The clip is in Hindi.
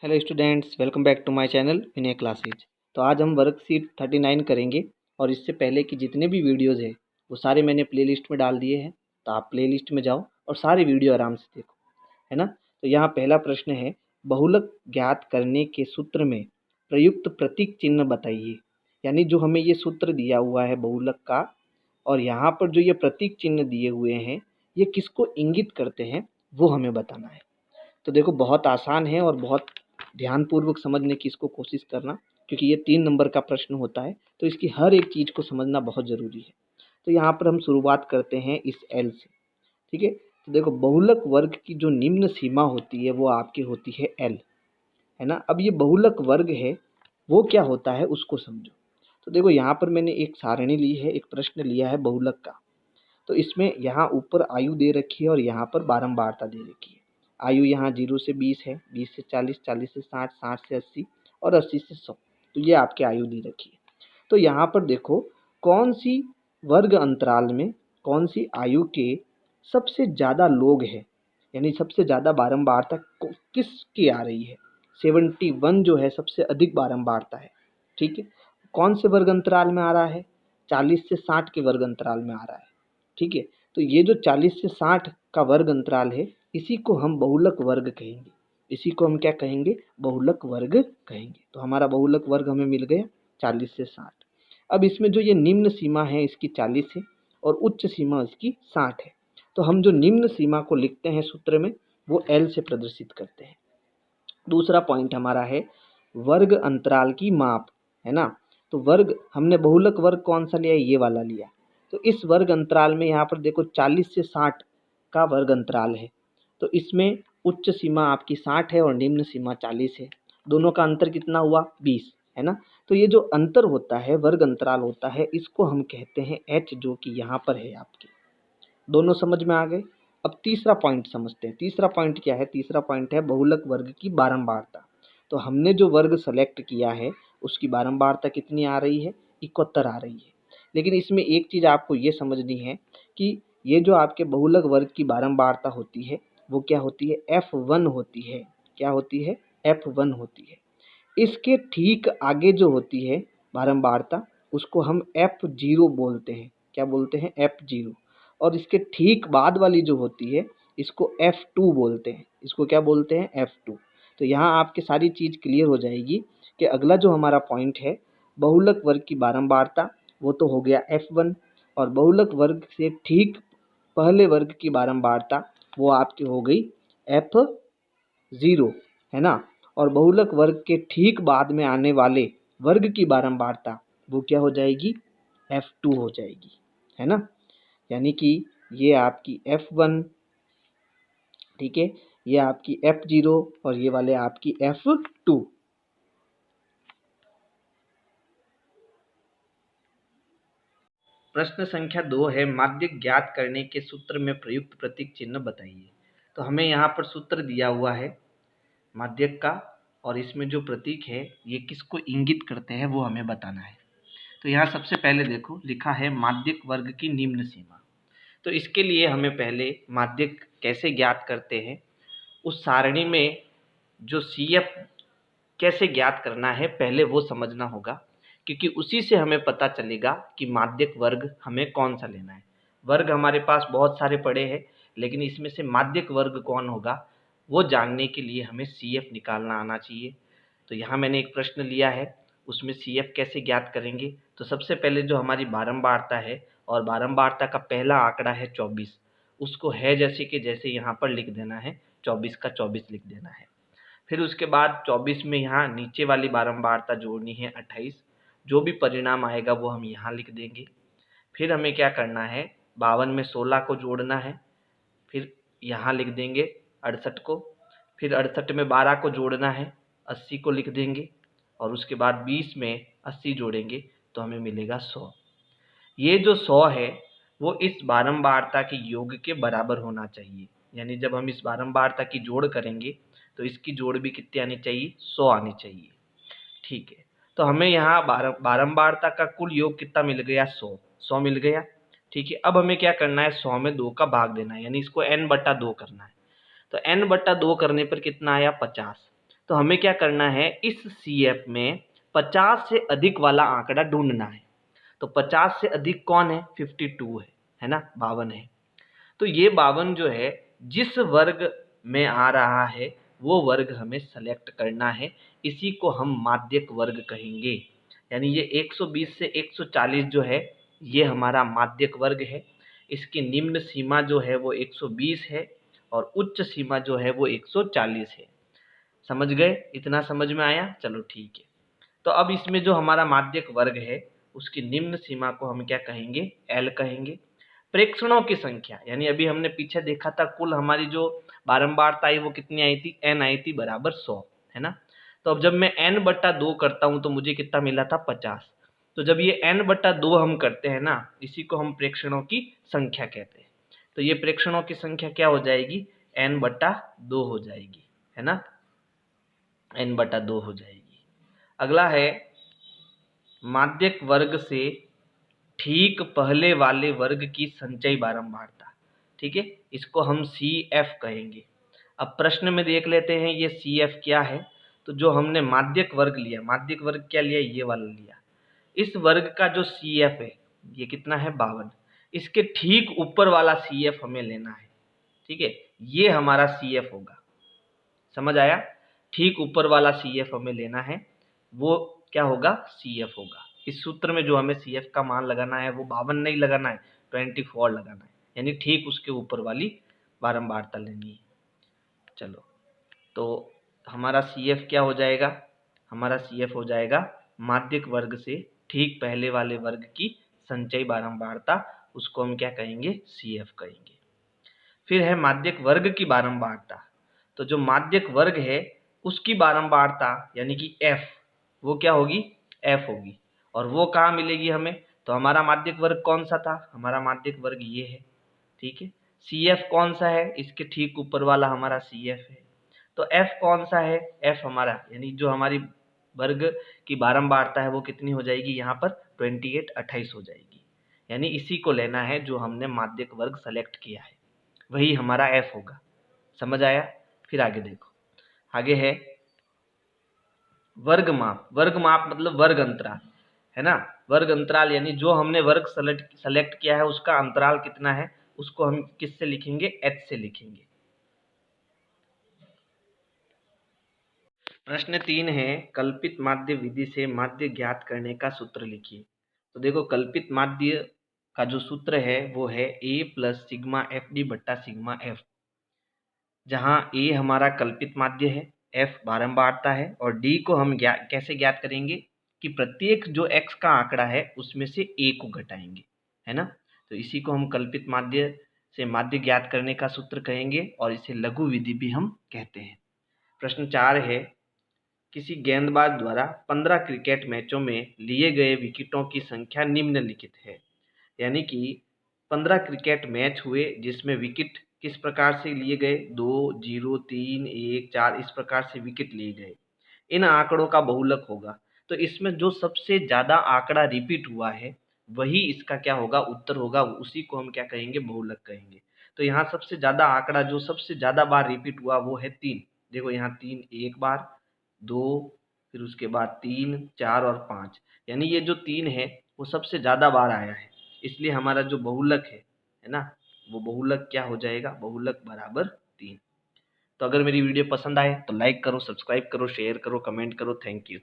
Hello students, welcome back to my channel Vinay classes. तो आज हम वर्कशीट 39 करेंगे और इससे पहले की जितने भी वीडियोस है वो सारे मैंने प्लेलिस्ट में डाल दिए हैं। तो आप प्लेलिस्ट में जाओ और सारे वीडियो आराम से देखो, है ना। तो यहाँ पहला प्रश्न है, बहुलक ज्ञात करने के सूत्र में प्रयुक्त प्रतीक चिन्ह बताइए। यानी जो हमें ये सूत्र दिया हुआ है बहुलक का, और यहाँ पर जो ये प्रतीक चिन्ह दिए हुए हैं ये किसको इंगित करते हैं वो हमें बताना है। तो देखो, बहुत आसान है और बहुत ध्यानपूर्वक समझने की इसको कोशिश करना, क्योंकि ये 3 नंबर का प्रश्न होता है तो इसकी हर एक चीज़ को समझना बहुत ज़रूरी है। तो यहाँ पर हम शुरुआत करते हैं इस एल से, ठीक है। तो देखो, बहुलक वर्ग की जो निम्न सीमा होती है वो आपकी होती है एल, है ना। अब ये बहुलक वर्ग है वो क्या होता है उसको समझो। तो देखो, यहाँ पर मैंने एक सारणी ली है, एक प्रश्न लिया है बहुलक का। तो इसमें यहाँ ऊपर आयु दे रखी है और यहाँ पर बारंबारता दे रखी है। आयु यहाँ 0 से 20 है, 20 से 40, 40 से 60, 60 से 80 और 80 से 100। तो ये आपकी आयु दी रखी है। तो यहाँ पर देखो, कौन सी वर्ग अंतराल में कौन सी आयु के सबसे ज़्यादा लोग हैं, यानी सबसे ज़्यादा बारंबारता किसकी आ रही है। 71 जो है सबसे अधिक बारंबारता है, ठीक है। कौन से वर्ग अंतराल में आ रहा है? 40 से 60 के वर्ग अंतराल में आ रहा है, ठीक है। तो ये जो 40 से 60 का वर्ग अंतराल है इसी को हम बहुलक वर्ग कहेंगे। इसी को हम क्या कहेंगे? बहुलक वर्ग कहेंगे। तो हमारा बहुलक वर्ग हमें मिल गया 40 से 60। अब इसमें जो ये निम्न सीमा है इसकी 40 है और उच्च सीमा इसकी 60 है। तो हम जो निम्न सीमा को लिखते हैं सूत्र में वो एल से प्रदर्शित करते हैं। दूसरा पॉइंट हमारा है वर्ग अंतराल की माप, है ना। तो वर्ग हमने बहुलक वर्ग कौन सा लिया है? ये वाला लिया। तो इस वर्ग अंतराल में यहाँ पर देखो 40 से 60 का वर्ग अंतराल है। तो इसमें उच्च सीमा आपकी 60 है और निम्न सीमा 40 है। दोनों का अंतर कितना हुआ? 20, है ना। तो ये जो अंतर होता है, वर्ग अंतराल होता है, इसको हम कहते हैं एच, जो कि यहाँ पर है आपके। दोनों समझ में आ गए। अब तीसरा पॉइंट समझते हैं। तीसरा पॉइंट क्या है? तीसरा पॉइंट है बहुलक वर्ग की बारंबारता। तो हमने जो वर्ग सेलेक्ट किया है उसकी बारंबारता कितनी आ रही है? 71 आ रही है। लेकिन इसमें एक चीज़ आपको ये समझनी है कि ये जो आपके बहुलक वर्ग की बारंबारता होती है वो क्या होती है? F1 होती है। क्या होती है? F1 होती है। इसके ठीक आगे जो होती है बारंबारता उसको हम F0 बोलते हैं। क्या बोलते हैं? F0। और इसके ठीक बाद वाली जो होती है इसको F2 बोलते हैं। इसको क्या बोलते हैं? F2। तो यहाँ आपके सारी चीज़ क्लियर हो जाएगी कि अगला जो हमारा पॉइंट है बहुलक वर्ग की बारंबारता, वो तो हो गया F1, और बहुलक वर्ग से ठीक पहले वर्ग की बारंबारता वो आपकी हो गई F0, है ना। और बहुलक वर्ग के ठीक बाद में आने वाले वर्ग की बारंबारता वो क्या हो जाएगी? F2 हो जाएगी, है ना। यानी कि ये आपकी F1, ठीक है, ये आपकी F0 और ये वाले आपकी F2। प्रश्न संख्या 2 है, माध्यक ज्ञात करने के सूत्र में प्रयुक्त प्रतीक चिन्ह बताइए। तो हमें यहाँ पर सूत्र दिया हुआ है माध्यक का, और इसमें जो प्रतीक है ये किसको इंगित करते हैं वो हमें बताना है। तो यहाँ सबसे पहले देखो लिखा है माध्यक वर्ग की निम्न सीमा। तो इसके लिए हमें पहले माध्यक कैसे ज्ञात करते हैं, उस सारणी में जो CF कैसे ज्ञात करना है पहले वो समझना होगा, क्योंकि उसी से हमें पता चलेगा कि माध्यक वर्ग हमें कौन सा लेना है। वर्ग हमारे पास बहुत सारे पड़े हैं, लेकिन इसमें से माध्यक वर्ग कौन होगा वो जानने के लिए हमें CF निकालना आना चाहिए। तो यहाँ मैंने एक प्रश्न लिया है, उसमें CF कैसे ज्ञात करेंगे। तो सबसे पहले जो हमारी बारंबारता है और बारंबारता का पहला आंकड़ा है 24, उसको है जैसे कि जैसे यहाँ पर लिख देना है, 24 का 24 लिख देना है। फिर उसके बाद 24 में यहाँ नीचे वाली बारंबारता जोड़नी है 28। जो भी परिणाम आएगा वो हम यहाँ लिख देंगे। फिर हमें क्या करना है, 52 में 16 को जोड़ना है, फिर यहाँ लिख देंगे 68 को। फिर 68 में 12 को जोड़ना है, 80 को लिख देंगे, और उसके बाद 20 में 80 जोड़ेंगे तो हमें मिलेगा 100। ये जो 100 है वो इस बारंबारता के योग के बराबर होना चाहिए। यानी जब हम इस बारंबारता की जोड़ करेंगे तो इसकी जोड़ भी कितनी आनी चाहिए? 100 आनी चाहिए, ठीक है। तो हमें यहाँ बारंबारता का कुल योग कितना मिल गया? 100 मिल गया, ठीक है। अब हमें क्या करना है? 100 में 2 का भाग देना है, यानी इसको n/2 करना है। तो n/2 करने पर कितना आया? 50। तो तो हमें क्या करना है, इस CF में 50 से अधिक वाला आंकड़ा ढूंढना है। तो 50 से अधिक कौन है, 52 है ना, 52 है। तो ये 52 जो है जिस वर्ग में आ रहा है वो वर्ग हमें सेलेक्ट करना है। इसी को हम माध्यक वर्ग कहेंगे। यानी ये 120 से 140 जो है ये हमारा माध्यक वर्ग है। इसकी निम्न सीमा जो है वो 120 है और उच्च सीमा जो है वो 140 है। समझ गए? इतना समझ में आया? चलो ठीक है। तो अब इसमें जो हमारा माध्यक वर्ग है उसकी निम्न सीमा को हम क्या कहेंगे, L कहेंगे। प्रेक्षणों की संख्या, यानी अभी हमने पीछे देखा था कुल हमारी जो बारंबारता आई वो कितनी आई थी, n आई थी बराबर 100, है ना। तो अब जब मैं n/2 करता हूं तो मुझे कितना मिला था, 50। तो जब ये n/2 हम करते हैं ना, इसी को हम प्रेक्षणों की संख्या कहते हैं। तो ये प्रेक्षणों की संख्या क्या हो जाएगी, n/2 हो जाएगी, है ना, n/2 हो जाएगी। अगला है माध्यक वर्ग से ठीक पहले वाले वर्ग की संचयी बारंबारता। ठीक है, इसको हम CF कहेंगे। अब प्रश्न में देख लेते हैं ये CF क्या है। तो जो हमने माध्यक वर्ग लिया, माध्यक वर्ग क्या लिया, ये वाला लिया। इस वर्ग का जो CF है ये कितना है, 52। इसके ठीक ऊपर वाला CF हमें लेना है। ठीक है, ये हमारा CF होगा। समझ आया? ठीक ऊपर वाला CF हमें लेना है, वो क्या होगा, CF होगा। इस सूत्र में जो हमें CF का मान लगाना है वो 52 नहीं लगाना है, 24 लगाना है। यानी ठीक उसके ऊपर वाली बारंबारता लेनी है। चलो, तो हमारा CF क्या हो जाएगा, हमारा CF हो जाएगा माध्यक वर्ग से ठीक पहले वाले वर्ग की संचयी बारंबारता। उसको हम क्या कहेंगे, CF कहेंगे। फिर है माध्यक वर्ग की बारंबारता। तो जो माध्यक वर्ग है उसकी बारंबारता यानी कि F, वो क्या होगी, F होगी। और वो कहाँ मिलेगी हमें, तो हमारा माध्यक वर्ग कौन सा था, हमारा माध्यक वर्ग ये है। ठीक है, CF कौन सा है, इसके ठीक ऊपर वाला हमारा CF है। तो F कौन सा है, F हमारा यानी जो हमारी वर्ग की बारंबारता है वो कितनी हो जाएगी, यहाँ पर 28 हो जाएगी। यानी इसी को लेना है जो हमने माध्यक वर्ग सेलेक्ट किया है, वही हमारा F होगा। समझ आया? फिर आगे देखो, आगे है वर्ग माप। वर्ग माप मतलब वर्ग अंतराल, है ना। वर्ग अंतराल यानी जो हमने वर्ग सेलेक्ट किया है उसका अंतराल कितना है, उसको हम किससे लिखेंगे, h से लिखेंगे। प्रश्न 3 है, कल्पित माध्य विधि से माध्य ज्ञात करने का सूत्र लिखिए। तो देखो, कल्पित माध्य का जो सूत्र है वो है a + सिग्मा FD बट्टा सिग्मा F, जहाँ a हमारा कल्पित माध्य है, F बारंबारता है और D को हम कैसे ज्ञात करेंगे कि प्रत्येक जो x का आंकड़ा है उसमें से a को घटाएंगे, है ना। तो इसी को हम कल्पित माध्य से माध्य ज्ञात करने का सूत्र कहेंगे और इसे लघु विधि भी हम कहते हैं। प्रश्न 4 है, किसी गेंदबाज द्वारा 15 क्रिकेट मैचों में लिए गए विकेटों की संख्या निम्नलिखित है। यानी कि 15 क्रिकेट मैच हुए जिसमें विकेट किस प्रकार से लिए गए, 2, 0, 3, 1, 4 इस प्रकार से विकेट लिए गए। इन आंकड़ों का बहुलक होगा। तो इसमें जो सबसे ज़्यादा आंकड़ा रिपीट हुआ है वही इसका क्या होगा, उत्तर होगा। उसी को हम क्या कहेंगे, बहुलक कहेंगे। तो यहाँ सबसे ज़्यादा आंकड़ा जो सबसे ज़्यादा बार रिपीट हुआ वो है 3। देखो यहाँ 3 एक बार, 2, फिर उसके बाद 3, 4 और 5। यानी ये जो 3 है वो सबसे ज़्यादा बार आया है, इसलिए हमारा जो बहुलक है ना, वो बहुलक क्या हो जाएगा, बहुलक बराबर 3। तो अगर मेरी वीडियो पसंद आए तो लाइक करो, सब्सक्राइब करो, शेयर करो, कमेंट करो। Thank you.